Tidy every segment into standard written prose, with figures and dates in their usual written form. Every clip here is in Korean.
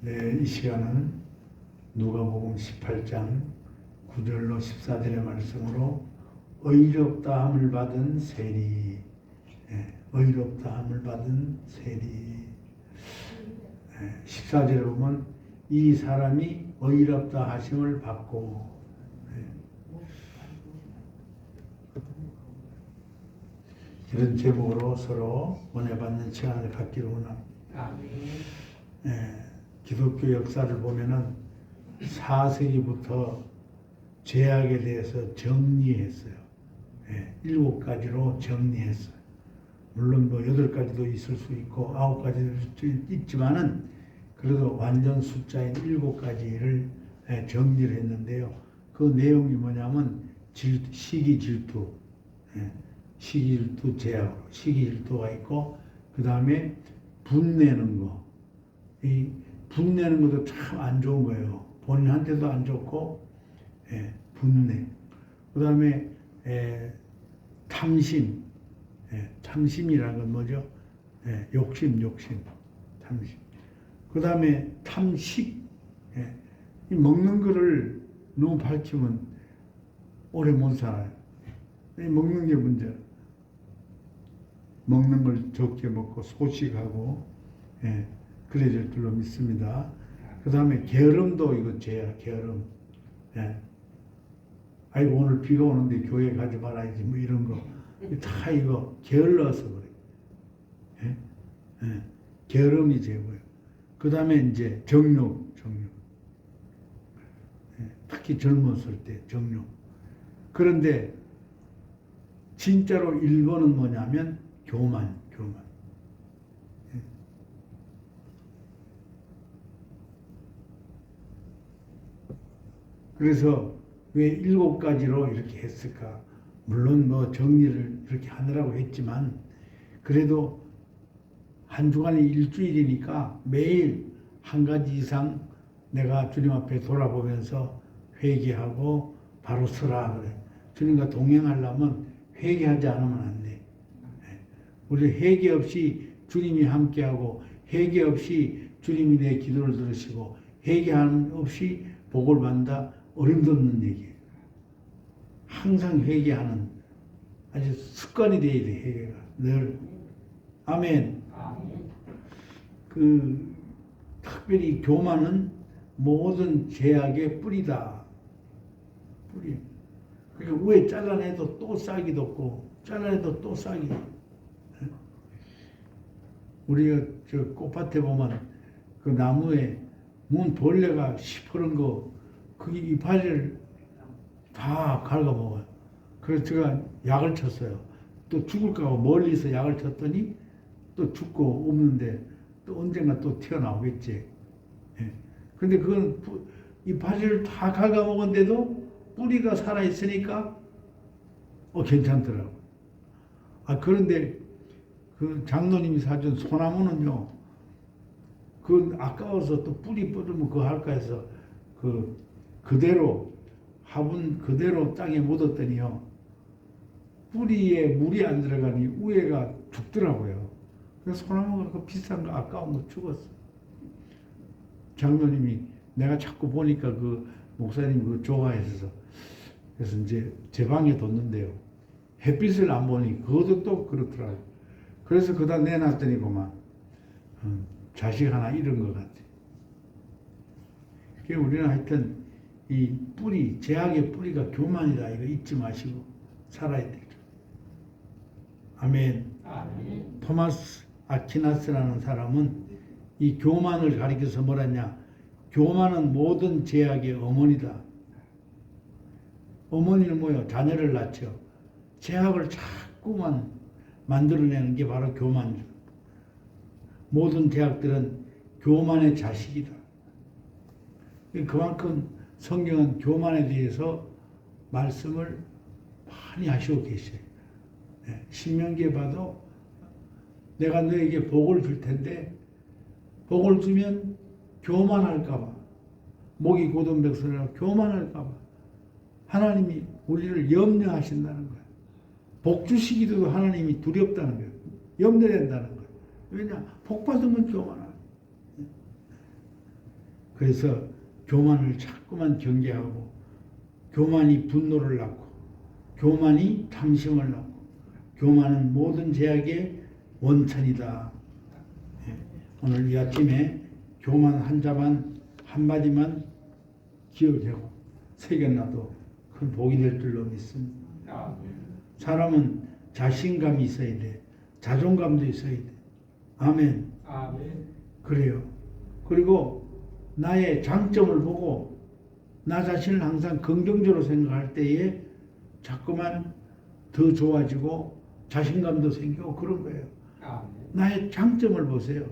네, 이 시간은 누가복음 18장 9절로 14절의 말씀으로 의롭다함을 받은 세리, 의롭다함을 받은 세리. 14절에 보면 이 사람이 의롭다 하심을 받고, 이런 제목으로 서로 은혜 받는 시간을 갖기를 원합니다. 기독교 역사를 보면은 4세기부터 죄악에 대해서 정리했어요. 7가지로 정리했어요. 물론 뭐 8가지도 있을 수 있고 9가지도 있지만은 그래도 완전 숫자인 7가지를 정리를 했는데요. 그 내용이 뭐냐면 시기 질투, 시기 질투 죄악으로 시기 질투가 있고, 그 다음에 분내는 거. 이 분내는 것도 참 안 좋은 거예요. 본인한테도 안 좋고, 분내. 그 다음에 탐심. 탐심이라는 건 뭐죠? 욕심, 탐심. 그 다음에 탐식. 이 먹는 거를 너무 밝히면 오래 못 살아요. 이 먹는 게 문제예요. 먹는 걸 적게 먹고 소식하고, 그래야 될 줄로 믿습니다. 그 다음에 게으름도 이거 죄야, 게으름. 아이고, 오늘 비가 오는데 교회 가지 말아야지, 뭐 이런 거. 다 이거 게을러서 그래. 게으름이 죄고요. 그 다음에 이제 정욕. 특히 젊었을 때 정욕. 그런데 진짜로 1번은 뭐냐면 교만. 그래서 왜 7가지로 이렇게 했을까? 물론 뭐 정리를 이렇게 하느라고 했지만, 그래도 한 주간이 일주일이니까 매일 한 가지 이상 내가 주님 앞에 돌아보면서 회개하고 바로 서라 그래. 주님과 동행하려면 회개하지 않으면 안 돼. 우리 회개 없이 주님이 함께하고, 회개 없이 주님이 내 기도를 들으시고, 회개함 없이 복을 받는다. 어림도 없는 얘기예요. 항상 회개하는 아주 습관이 되어야 돼, 회개가. 늘. 아멘. 특별히 교만은 모든 죄악의 뿌리다. 뿌리. 그러니까 왜 잘라내도 또 싹이 돋고, 잘라내도 또 싹이. 우리가 저 꽃밭에 보면 그 나무에 문 벌레가 시퍼런 거, 그게 이파리를 다 갉아먹어요. 그래서 제가 약을 쳤어요. 또 죽을까 봐 멀리서 약을 쳤더니 또 죽고 없는데 또 언젠가 또 튀어나오겠지. 근데 그건 이파리를 다 갉아먹었는데도 뿌리가 살아있으니까 괜찮더라고. 그런데 그 장로님이 사준 소나무는요, 그건 아까워서 또 뿌리 뻗으면 그거 할까 해서 그대로 화분 그대로 땅에 묻었더니요, 뿌리에 물이 안 들어가니 우에가 죽더라고요. 그래서 소나무가 그 비싼 거 아까운 거 죽었어. 장로님이 내가 자꾸 보니까 그 목사님 그거 좋아해서, 그래서 이제 제 방에 뒀는데요, 햇빛을 안 보니 그것도 또 그렇더라고요. 그래서 그다 내놨더니 그만 자식 하나 잃은 것 같아. 그러니까 우리는 하여튼 이 뿌리, 죄악의 뿌리가 교만이다. 이거 잊지 마시고 살아야 되죠. 아멘. 토마스 아퀴나스라는 사람은 이 교만을 가리켜서 뭐라 했냐? 교만은 모든 죄악의 어머니다. 어머니는 뭐예요? 자녀를 낳죠. 죄악을 자꾸만 만들어내는 게 바로 교만이죠. 모든 죄악들은 교만의 자식이다. 그만큼 성경은 교만에 대해서 말씀을 많이 하시고 계셔요. 신명기에 봐도 내가 너에게 복을 줄 텐데, 복을 주면 교만할까봐, 목이 곧은 백성이라 교만할까봐 하나님이 우리를 염려하신다는 거예요. 복 주시기도 하나님이 두렵다는 거예요. 염려된다는 거예요. 왜냐? 복 받으면 교만하고. 그래서 교만을 자꾸만 경계하고, 교만이 분노를 낳고, 교만이 탐심을 낳고, 교만은 모든 죄악의 원천이다. 예, 오늘 이 아침에 교만 한마디만 기억하고 새겨놔도 큰 복이 될 줄로 믿습니다. 사람은 자신감이 있어야 돼. 자존감도 있어야 돼. 아멘. 그래요. 그리고 나의 장점을 보고 나 자신을 항상 긍정적으로 생각할 때에 자꾸만 더 좋아지고 자신감도 생기고 그런 거예요. 나의 장점을 보세요.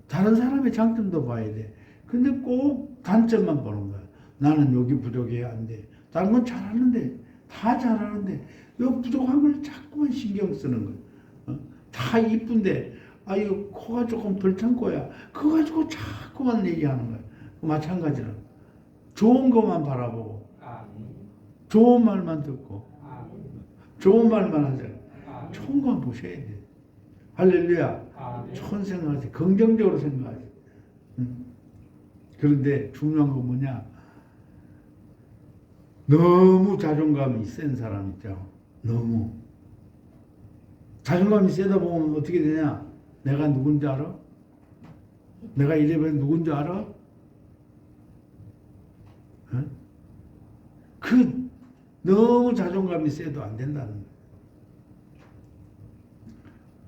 다른 사람의 장점도 봐야 돼. 근데 꼭 단점만 보는 거야. 나는 여기 부족해야 안 돼. 다른 건 잘하는데, 다 잘하는데, 요 부족한 걸 자꾸만 신경 쓰는 거야. 다 이쁜데, 아유, 코가 조금 덜 찬 거야. 그거 가지고 자꾸만 얘기하는 거야. 마찬가지로. 좋은 것만 바라보고, 좋은 말만 듣고, 좋은 말만 하자. 좋은 것만 보셔야 돼. 할렐루야. 좋은 생각하세요. 긍정적으로 생각하세요. 그런데 중요한 건 뭐냐? 너무 자존감이 센 사람 있죠. 너무. 자존감이 세다 보면 어떻게 되냐? 내가 누군지 알아? 내가 이래봬서 누군지 알아? 너무 자존감이 세도 안 된다는 거예요.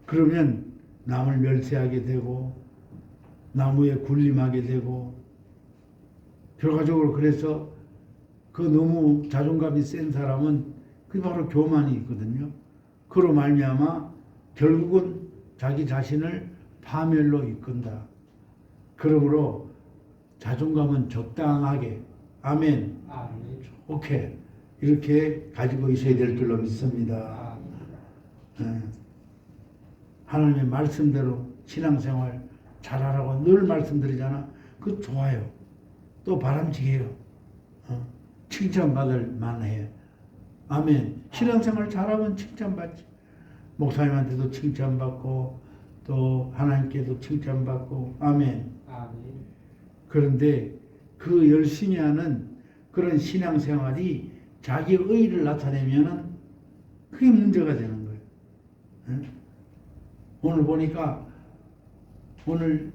그러면 남을 멸시하게 되고 나무에 군림하게 되고 결과적으로 그래서 그 너무 자존감이 센 사람은 그게 바로 교만이 있거든요. 그로 말미암아 결국은 자기 자신을 파멸로 이끈다. 그러므로 자존감은 적당하게 아멘. 오케이. 이렇게 가지고 있어야 될 줄로 믿습니다. 하나님의 말씀대로 신앙생활 잘하라고 늘 말씀드리잖아. 그거 좋아요. 또 바람직해요. 칭찬받을 만해요. 아멘. 신앙생활 잘하면 칭찬받지. 목사님한테도 칭찬받고 또 하나님께도 칭찬받고 아멘. 그런데 그 열심히 하는 그런 신앙생활이 자기 의의를 나타내면은 그게 문제가 되는 거예요. 오늘 보니까 오늘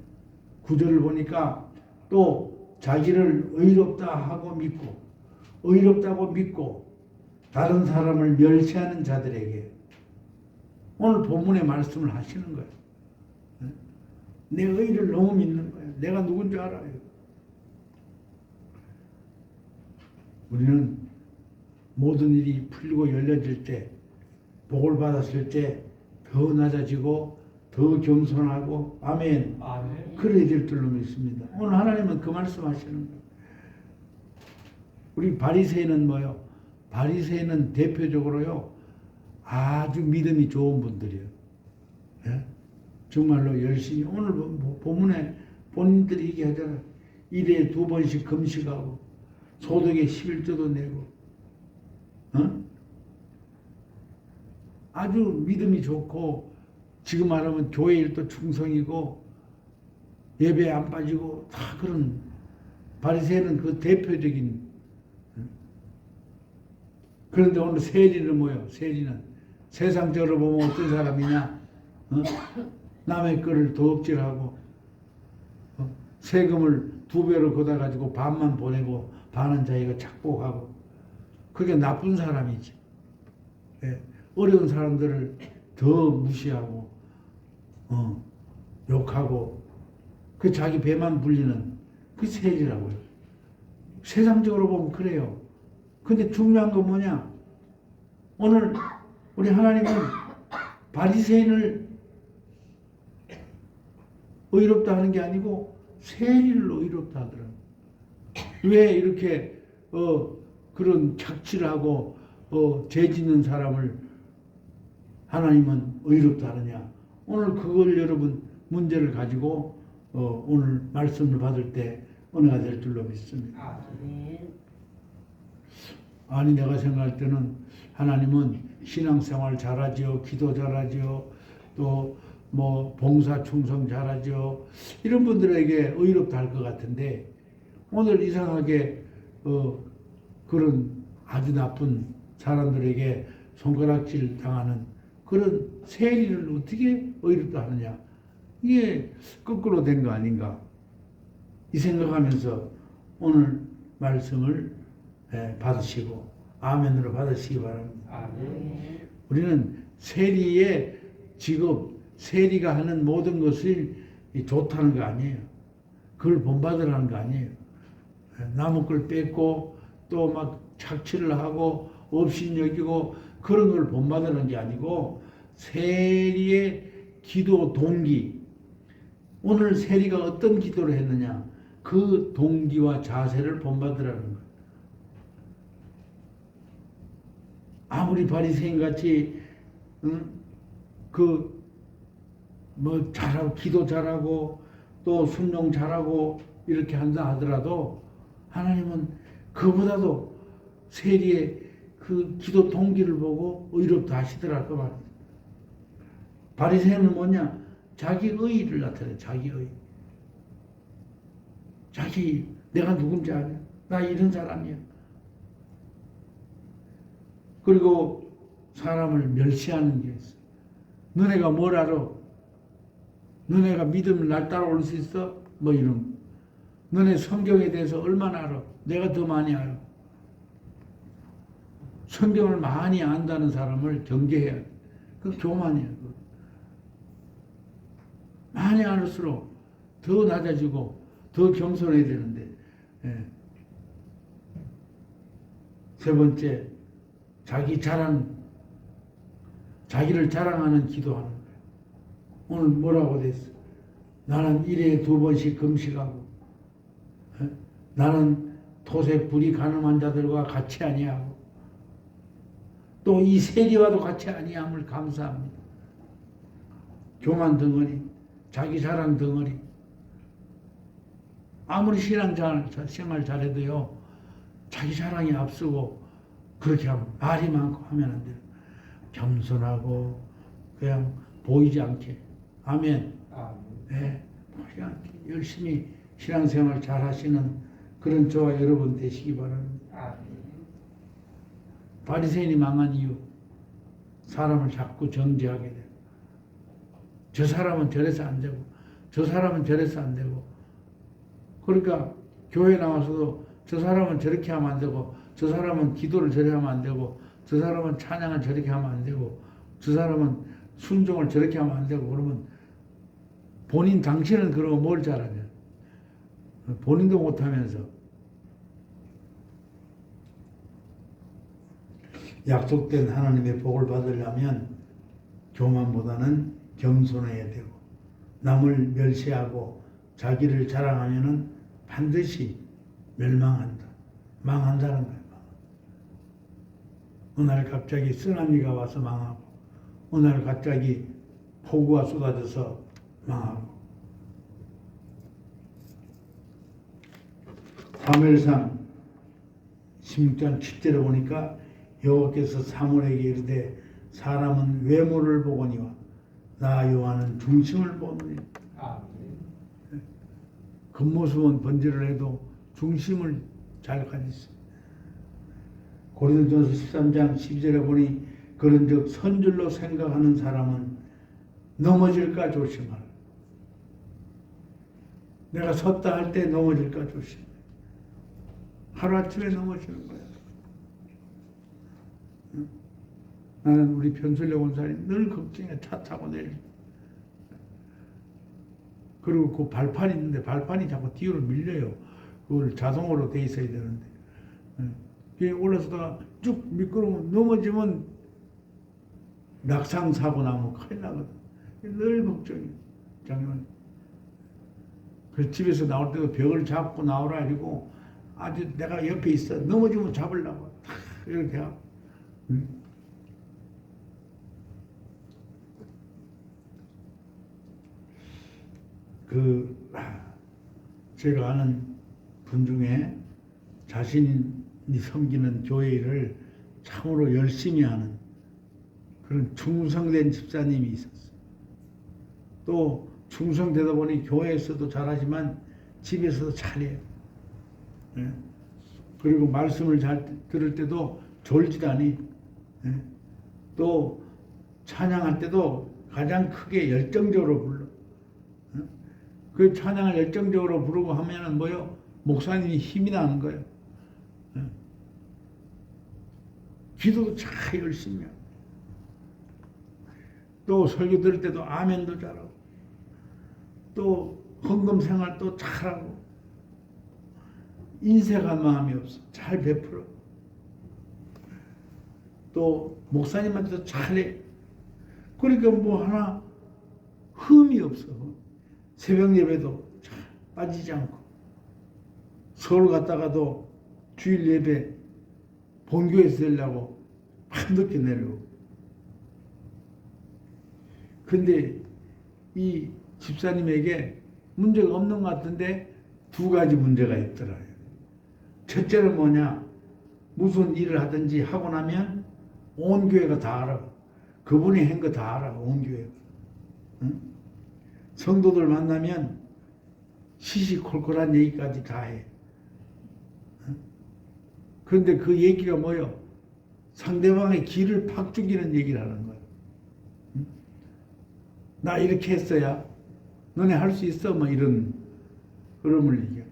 구절을 보니까 또 자기를 의롭다 하고 믿고 의롭다고 믿고 다른 사람을 멸시하는 자들에게 오늘 본문의 말씀을 하시는 거예요. 내 의를 너무 믿는 거예요. 내가 누군지 알아요. 우리는 모든 일이 풀리고 열려질 때 복을 받았을 때 더 낮아지고 더 겸손하고 아멘. 그래야 될 줄로 믿습니다. 오늘 하나님은 그 말씀하시는 거예요. 우리 바리새인은 뭐요? 바리새인은 대표적으로요 아주 믿음이 좋은 분들이에요. 예? 정말로 열심히 오늘 본문에 본인들이 얘기하잖아요. 일에 2번씩 금식하고 소득의 11조도 내고 아주 믿음이 좋고 지금 말하면 교회 일도 충성이고 예배 안 빠지고 다 그런 바리새인은 그 대표적인. 그런데 오늘 세리는 뭐예요? 세리는 세상적으로 보면 어떤 사람이냐? 남의 거를 도둑질하고 세금을 2배로 걷어가지고 반만 보내고 반은 자기가 착복하고 그게 나쁜 사람이지. 예. 어려운 사람들을 더 무시하고 욕하고 그 자기 배만 불리는 그 세리라고요. 세상적으로 보면 그래요. 근데 중요한 건 뭐냐? 오늘 우리 하나님은 바리새인을 의롭다 하는 게 아니고 세리를 의롭다 하더라고요. 왜 이렇게 그런 착취를 하고 죄 짓는 사람을 하나님은 의롭다 하느냐? 오늘 그걸 여러분 문제를 가지고 오늘 말씀을 받을 때 은혜가 될 줄로 믿습니다. 아니 내가 생각할 때는 하나님은 신앙생활 잘하지요, 기도 잘하지요, 또 뭐 봉사 충성 잘하죠. 이런 분들에게 의롭다 할 것 같은데 오늘 이상하게 그런 아주 나쁜 사람들에게 손가락질 당하는 그런 세리를 어떻게 의롭다 하느냐. 이게 거꾸로 된 거 아닌가. 이 생각하면서 오늘 말씀을 받으시고 아멘으로 받으시기 바랍니다. 아멘. 우리는 세리의 직업, 세리가 하는 모든 것이 좋다는 거 아니에요. 그걸 본받으라는 거 아니에요. 남의 걸 뺏고 또 막 착취를 하고 업신여기고 그런 걸 본받으라는 게 아니고 세리의 기도 동기, 오늘 세리가 어떤 기도를 했느냐, 그 동기와 자세를 본받으라는 거예요. 아무리 바리새인 같이 뭐 잘하고 기도 잘하고 또 순종 잘하고 이렇게 한다 하더라도 하나님은 그보다도 세리의 그 기도 동기를 보고 의롭다 하시더라 그 말. 바리새인은 뭐냐? 자기 의의를 나타내. 자기 의. 자기 내가 누군지 아냐? 나 이런 사람이야. 그리고 사람을 멸시하는 게 있어. 너네가 뭘 알아? 너네가 믿으면 날 따라올 수 있어? 뭐 이런. 너네 성경에 대해서 얼마나 알아? 내가 더 많이 알아. 성경을 많이 안다는 사람을 경계해야 돼. 그 교만이야. 많이 알을수록 더 낮아지고 더 겸손해야 되는데. 세 번째, 자기를 자랑하는 기도하는 거예요. 오늘 뭐라고 됐어? 나는 일에 2번씩 금식하고, 나는 토색 불이 가늠한 자들과 같이 아니하고, 또 이 세리와도 같이 아니함을 감사합니다. 교만 덩어리, 자기 자랑 덩어리. 아무리 신앙생활 잘해도요, 자기 자랑이 앞서고 그렇게 하면 말이 많고 하면 안 돼요. 겸손하고 그냥 보이지 않게. 아멘. 네, 보이지 않게 열심히 신앙생활 잘 하시는 그런 저와 여러분 되시기 바랍니다. 바리새인이 망한 이유, 사람을 자꾸 정죄하게 돼요. 저 사람은 저래서 안 되고 저 사람은 저래서 안 되고, 그러니까 교회 나와서도 저 사람은 저렇게 하면 안 되고 저 사람은 기도를 저렇게 하면 안 되고 저 사람은 찬양을 저렇게 하면 안 되고 저 사람은 순종을 저렇게 하면 안 되고, 그러면 당신은 그러고 뭘 잘하냐? 본인도 못하면서. 약속된 하나님의 복을 받으려면 교만보다는 겸손해야 되고, 남을 멸시하고 자기를 자랑하면은 반드시 멸망한다. 망한다는 거예요. 어느 날 갑자기 쓰나미가 와서 망하고, 어느 날 갑자기 폭우가 쏟아져서 망하고. 사무엘상 16장 7절에 보니까 여호와께서 사무엘에게 이르되 사람은 외모를 보거니와 나 여호와는 중심을 보느니. 겉모습은 번지를 해도 중심을 잘 가지시. 고린도전서 13장 12절에 보니 그런즉 선줄로 생각하는 사람은 넘어질까 조심하라. 내가 섰다 할 때 넘어질까 조심해. 하루아침에 넘어지는 거야. 나는 우리 변술래 원사님 늘 걱정해. 차 타고 내리. 그리고 그 발판이 있는데 발판이 자꾸 뒤로 밀려요. 그걸 자동으로 돼 있어야 되는데. 위에 올라서다가 쭉 미끄러우면 넘어지면 낙상 사고 나면 큰일 나거든. 늘 걱정이. 장면. 그래서 집에서 나올 때도 벽을 잡고 나오라 이러고 아주 내가 옆에 있어. 넘어지면 잡으려고 이렇게 하고. 제가 아는 분 중에 자신이 섬기는 교회 일을 참으로 열심히 하는 그런 충성된 집사님이 있었어요. 또 충성되다 보니 교회에서도 잘하지만 집에서도 잘해요. 예. 그리고 말씀을 잘 들을 때도 졸지도 않이. 예. 또 찬양할 때도 가장 크게 열정적으로 불러. 예. 그 찬양을 열정적으로 부르고 하면은 뭐요? 목사님이 힘이 나는 거예요. 예. 기도도 잘 열심히 하고. 또 설교 들을 때도 아멘도 잘하고. 또 헌금 생활도 잘하고. 인색한 마음이 없어. 잘 베풀어. 또 목사님한테도 잘해. 그러니까 뭐 하나 흠이 없어. 새벽 예배도 잘 빠지지 않고. 서울 갔다가도 주일 예배 본교에서 되려고 밤늦게 내려오고. 근데 이 집사님에게 문제가 없는 것 같은데 두 가지 문제가 있더라고요. 첫째는 뭐냐? 무슨 일을 하든지 하고 나면 온 교회가 다 알아. 그분이 한 거 다 알아. 온 교회가. 응? 성도들 만나면 시시콜콜한 얘기까지 다 해. 응? 그런데 그 얘기가 뭐요? 상대방의 기를 팍 죽이는 얘기를 하는 거예요. 응? 나 이렇게 했어야 너네 할 수 있어? 뭐 이런 흐름을 얘기해.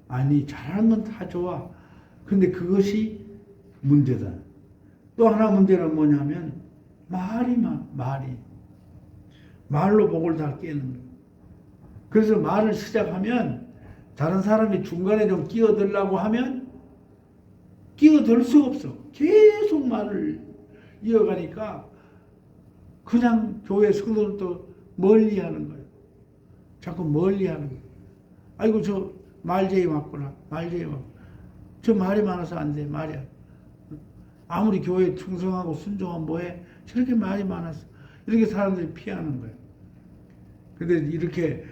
아니 잘하는 건 다 좋아. 근데 그것이 문제다. 또 하나 문제는 뭐냐면 말이 말로 복을 다 깨는 거예요. 그래서 말을 시작하면 다른 사람이 중간에 좀 끼어들려고 하면 끼어들 수가 없어. 계속 말을 이어가니까 그냥 교회 성도들도 멀리하는 거예요. 자꾸 멀리하는 거예요. 아이고 저 말제이 맞구나. 말제이 맞구나. 저 말이 많아서 안 돼. 말이야. 아무리 교회에 충성하고 순종하면 뭐해? 저렇게 말이 많아서. 이렇게 사람들이 피하는 거예요. 근데 이렇게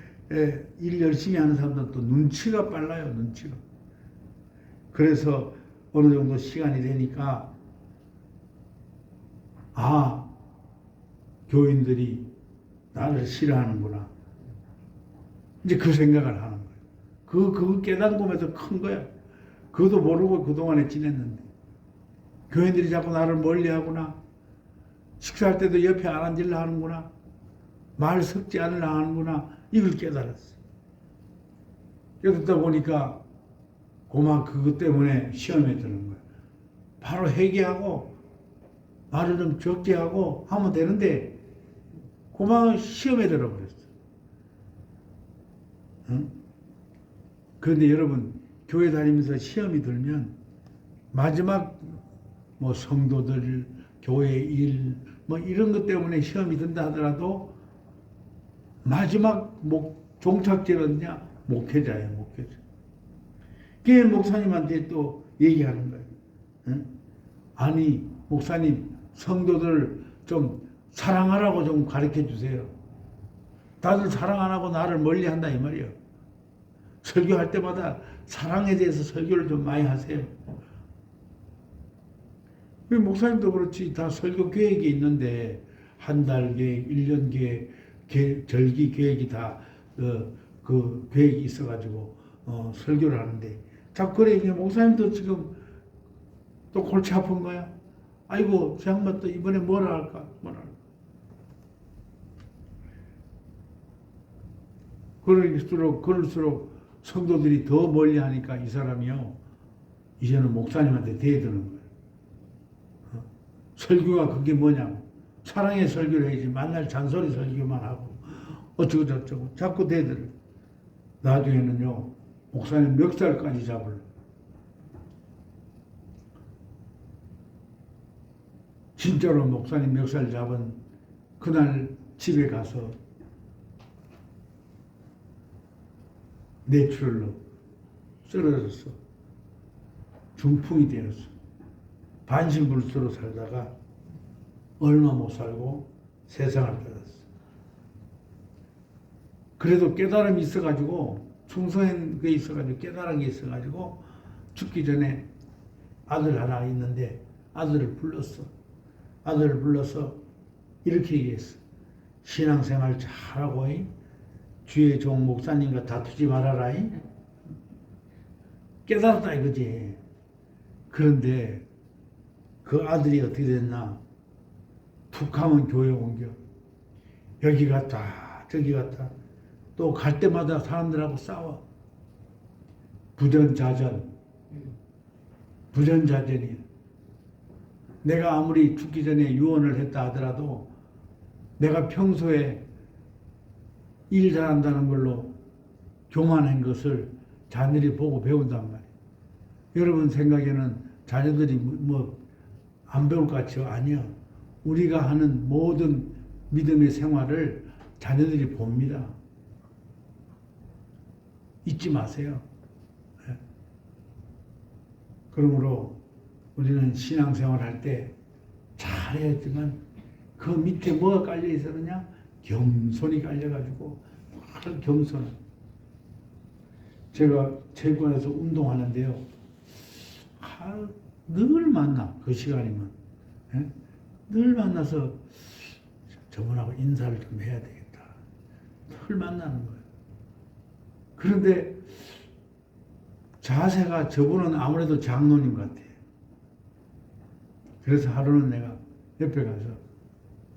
일 열심히 하는 사람들은 또 눈치가 빨라요. 눈치가. 그래서 어느 정도 시간이 되니까 아, 교인들이 나를 싫어하는구나. 이제 그 생각을 하는 거예요. 그 깨달음이 더 큰 거야. 그것도 모르고 그동안에 지냈는데. 교인들이 자꾸 나를 멀리하구나. 식사할 때도 옆에 안 앉으려 하는구나. 말 섞지 않으려 하는구나. 이걸 깨달았어. 깨닫다 보니까 고만 그것 때문에 시험에 드는 거야. 바로 회개하고 말을 좀 적게 하고 하면 되는데 고만 시험에 들어버렸어. 응? 그런데 여러분 교회 다니면서 시험이 들면 마지막 뭐 성도들 교회 일 뭐 이런 것 때문에 시험이 든다 하더라도 마지막 종착지는요 목회자예요. 목회자. 그게 목사님한테 또 얘기하는 거예요. 응? 아니 목사님 성도들 좀 사랑하라고 좀 가르쳐 주세요. 다들 사랑 안 하고 나를 멀리한다 이 말이에요. 설교할 때마다 사랑에 대해서 설교를 좀 많이 하세요. 목사님도 그렇지 다 설교 계획이 있는데 한 달 계획, 1년 계획, 절기 계획이 다 그 계획이 있어가지고 설교를 하는데 자꾸 그래 이게 목사님도 지금 또 골치 아픈 거야. 아이고 저 양반 또 이번에 뭐라 할까 뭐라 할까. 그럴수록 성도들이 더 멀리하니까 이 사람이요 이제는 목사님한테 대드는 거예요. 설교가 그게 뭐냐고. 사랑의 설교를 해야지. 만날 잔소리 설교만 하고 어쩌고 저쩌고 자꾸 대들. 나중에는요 목사님 멱살까지 잡을. 진짜로 목사님 멱살 잡은 그날 집에 가서 뇌출혈로 쓰러졌어. 중풍이 되었어. 반신불수로 살다가 얼마 못 살고 세상을 떠났어. 그래도 깨달음이 있어가지고 충성한 게 있어가지고 깨달은 게 있어가지고 죽기 전에 아들 하나 있는데 아들을 불렀어. 아들을 불러서 이렇게 얘기했어. 신앙생활 잘하고 주의 종 목사님과 다투지 말아라. 깨달았다 이거지. 그런데 그 아들이 어떻게 됐나? 툭 하면 교회 옮겨. 여기 갔다 저기 갔다. 또 갈 때마다 사람들하고 싸워. 부전자전. 부전자전이야. 내가 아무리 죽기 전에 유언을 했다 하더라도 내가 평소에 일 잘한다는 걸로 교만한 것을 자녀들이 보고 배운단 말이에요. 여러분 생각에는 자녀들이 뭐 안 배울 것 같죠? 아니요. 우리가 하는 모든 믿음의 생활을 자녀들이 봅니다. 잊지 마세요. 그러므로 우리는 신앙생활 할 때 잘해야지만 그 밑에 뭐가 깔려 있었느냐? 겸손이 깔려가지고 바로 겸손. 제가 체육관에서 운동하는데요. 늘 만나 그 시간이면 늘 만나서 저분하고 인사를 좀 해야 되겠다. 늘 만나는 거예요. 그런데 자세가 저분은 아무래도 장로님 같아요. 그래서 하루는 내가 옆에 가서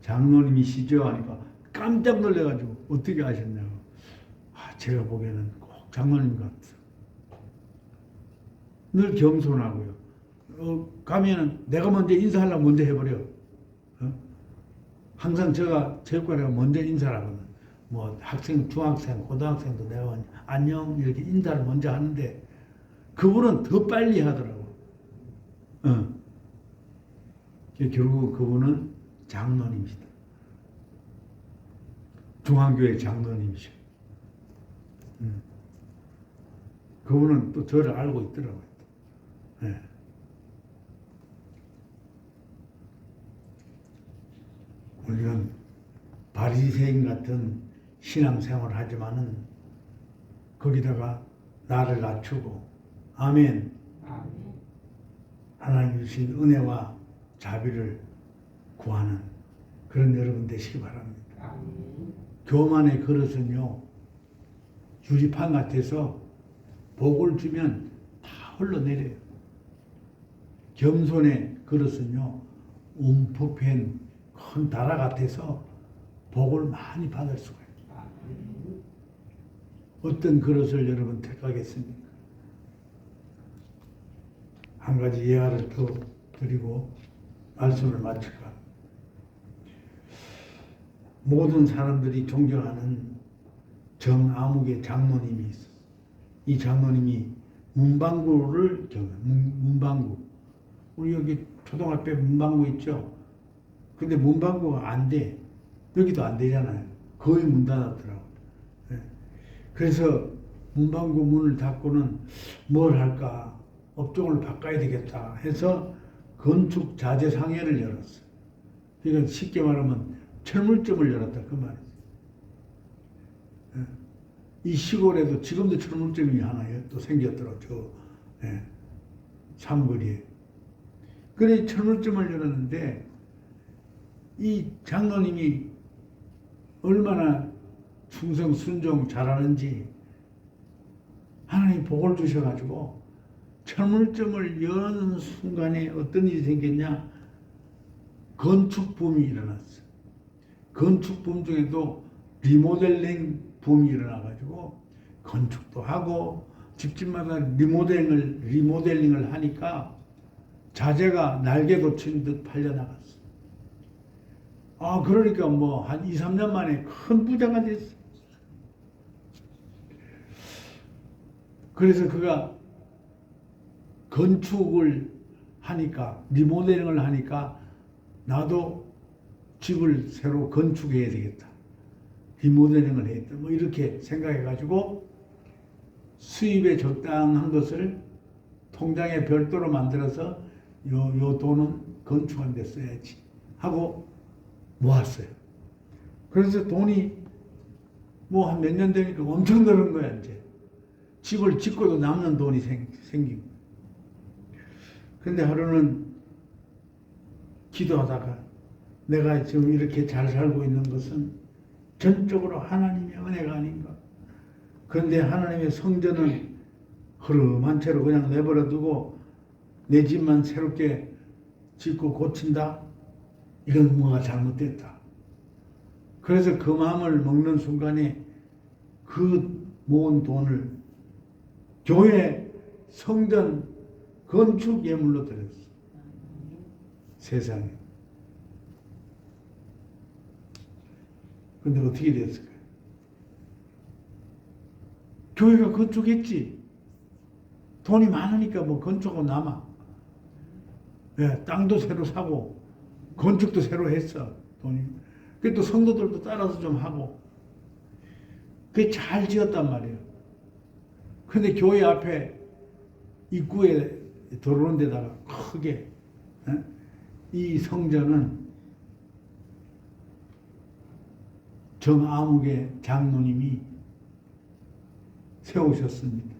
장로님이시죠? 하니까 깜짝 놀래가지고 어떻게 아셨냐고. 제가 보기에는 꼭 장로님 같아. 늘 겸손하고요. 가면은 내가 먼저 인사하려고 먼저 해버려. 항상 제가 체육관에 먼저 인사를 하거든. 뭐 학생, 중학생, 고등학생도 내가 안녕 이렇게 인사를 먼저 하는데 그분은 더 빨리 하더라고. 결국 그분은 장로님이시다. 중앙교회 장로님이셔. 그분은 또 저를 알고 있더라고요. 네. 우리는 바리새인 같은 신앙생활을 하지만은 거기다가 나를 낮추고 아멘. 하나님 주신 은혜와 자비를 구하는 그런 여러분 되시기 바랍니다. 교만의 그릇은요 유리판 같아서 복을 주면 다 흘러내려요. 겸손의 그릇은요 움푹팬 큰 다라 같아서 복을 많이 받을 수가 있어요. 어떤 그릇을 여러분 택하겠습니까? 한 가지 예화를 더 드리고 말씀을 마칠까. 모든 사람들이 존경하는 정아무개 장로님이 있어. 이 장로님이 문방구를 문방구. 우리 여기 초등학교 문방구 있죠? 근데 문방구가 안 돼. 여기도 안 되잖아요. 거의 문 닫았더라고. 그래서 문방구 문을 닫고는 뭘 할까? 업종을 바꿔야 되겠다 해서 건축 자재 상해를 열었어. 그러니까 쉽게 말하면 철물점을 열었다 그 말이지. 이 시골에도 지금도 철물점이 하나 또 생겼더라고. 저 삼거리에. 그래 철물점을 열었는데 이 장로님이 얼마나 충성 순종 잘하는지 하나님 복을 주셔가지고 철물점을 여는 순간에 어떤 일이 생겼냐? 건축붐이 일어났어. 건축붐 중에도 리모델링 붐이 일어나가지고 건축도 하고 집집마다 리모델링을 하니까 자재가 날개 돋친 듯 팔려나갔어. 그러니까 뭐 한 2, 3년 만에 큰 부자가 됐어. 그래서 그가 건축을 하니까, 리모델링을 하니까 나도 집을 새로 건축해야 되겠다. 리모델링을 해야겠다. 뭐 이렇게 생각해가지고 수입에 적당한 것을 통장에 별도로 만들어서 요 돈은 건축한 데 써야지 하고 모았어요. 그래서 돈이 뭐 한 몇 년 되니까 엄청 늘은 거야, 이제. 집을 짓고도 남는 돈이 생기고. 근데 하루는 기도하다가 내가 지금 이렇게 잘 살고 있는 것은 전적으로 하나님의 은혜가 아닌가. 그런데 하나님의 성전은 흐름한 채로 그냥 내버려 두고 내 집만 새롭게 짓고 고친다? 이건 뭐가 잘못됐다. 그래서 그 마음을 먹는 순간에 그 모은 돈을 교회 성전 건축 예물로 드렸어. 세상에. 근데 어떻게 됐을까요? 교회가 건축했지. 돈이 많으니까 뭐 건축하고 남아. 예, 땅도 새로 사고 건축도 새로 했어. 돈이. 그 또 성도들도 따라서 좀 하고. 그게 잘 지었단 말이에요. 근데 교회 앞에 입구에 들어오는 데다가 크게 이 성전은 정아무개 장로님이 세우셨습니다.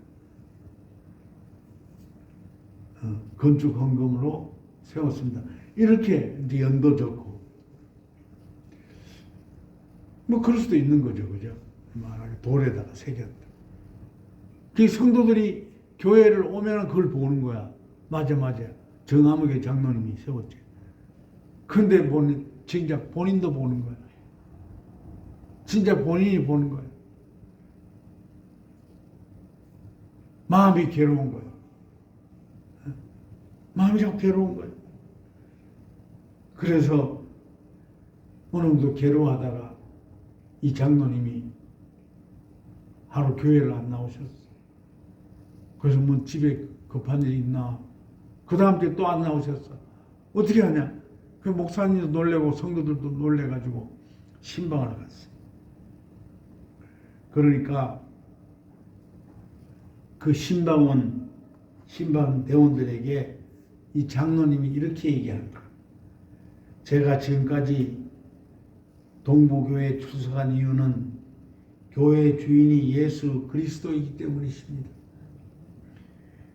건축 헌금으로 세웠습니다. 이렇게 이제 연도 적고 뭐 그럴 수도 있는 거죠, 그죠? 돌에다가 새겼다. 그 성도들이 교회를 오면 그걸 보는 거야. 맞아. 정아무개 장로님이 세웠지. 근데 진짜 본인도 보는 거야. 진짜 본인이 보는 거야. 마음이 괴로운 거야. 마음이 자꾸 괴로운 거야. 그래서 어느 정도 괴로워하다가 이 장로님이 하루 교회를 안 나오셨어. 그래서 뭐 집에 급한 일이 있나. 그 다음 주에 또 안 나오셨어. 어떻게 하냐. 그 목사님도 놀래고 성도들도 놀래가지고 신방을 갔어. 그러니까 그 신방 대원들에게 이 장로님이 이렇게 얘기하는 거야. 제가 지금까지 동부교회에 출석한 이유는 교회 주인이 예수 그리스도이기 때문이십니다.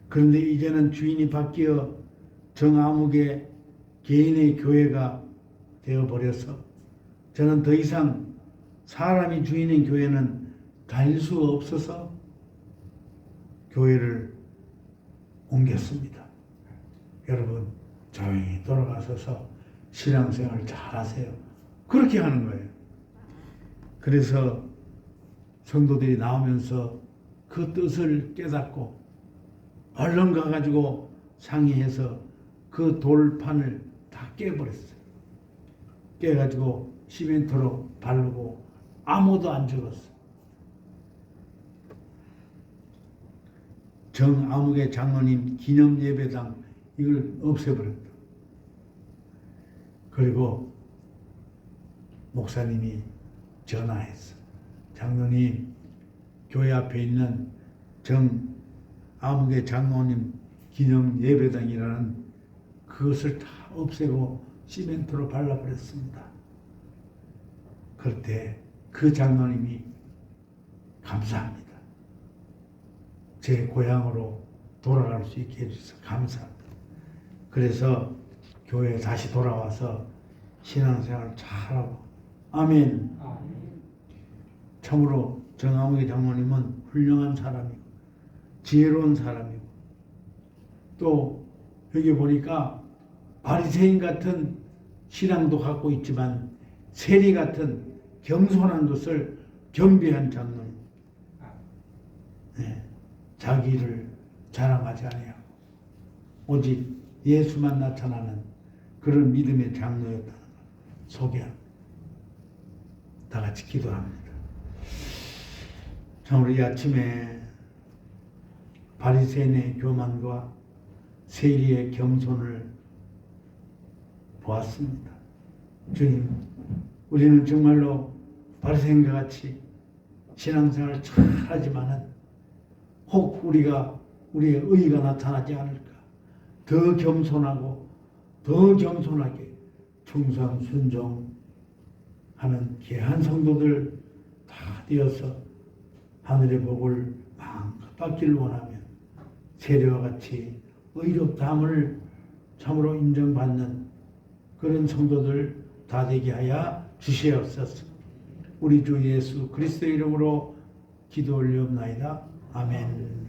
그런데 이제는 주인이 바뀌어 정아무개 개인의 교회가 되어버려서 저는 더 이상 사람이 주인인 교회는 다닐 수 없어서 교회를 옮겼습니다. 여러분 조용히 돌아가셔서 신앙생활 잘 하세요. 그렇게 하는 거예요. 그래서 성도들이 나오면서 그 뜻을 깨닫고 얼른 가가지고 상의해서 그 돌판을 다 깨버렸어요. 깨가지고 시멘트로 바르고 아무도 안 죽었어. 정아무개 장로님 기념예배당 이걸 없애버렸다. 그리고 목사님이 전화했어. 장로님, 교회 앞에 있는 정아무개 장로님 기념예배당이라는 그것을 다 없애고 시멘트로 발라버렸습니다. 그럴 때 그 장로님이 감사합니다. 제 고향으로 돌아갈 수 있게 해주셔서 감사합니다. 그래서 교회에 다시 돌아와서 신앙생활을 잘하고 아멘. 참으로 정아무개 장로님은 훌륭한 사람이고 지혜로운 사람이고 또 여기 보니까 바리새인 같은 신앙도 갖고 있지만 세리 같은 겸손한 것을 겸비한 장로님. 네. 자기를 자랑하지 아니하고 오직 예수만 나타나는 그런 믿음의 장로였다는 걸 소개합니다. 다 같이 기도합니다. 참 우리 아침에 바리새인의 교만과 세리의 겸손을 보았습니다. 주님, 우리는 정말로 바리새인과 같이 신앙생활을 잘하지만은 혹 우리의 의의가 나타나지 않을까? 더 겸손하고 더 겸손하게 충성 순종하는 귀한 성도들 다 되어서 하늘의 복을 마음껏 받기를 원하며 세례와 같이 의롭다함을 참으로 인정받는 그런 성도들 다 되게 하여 주시옵소서. 우리 주 예수 그리스도의 이름으로 기도 올리옵나이다. 아멘.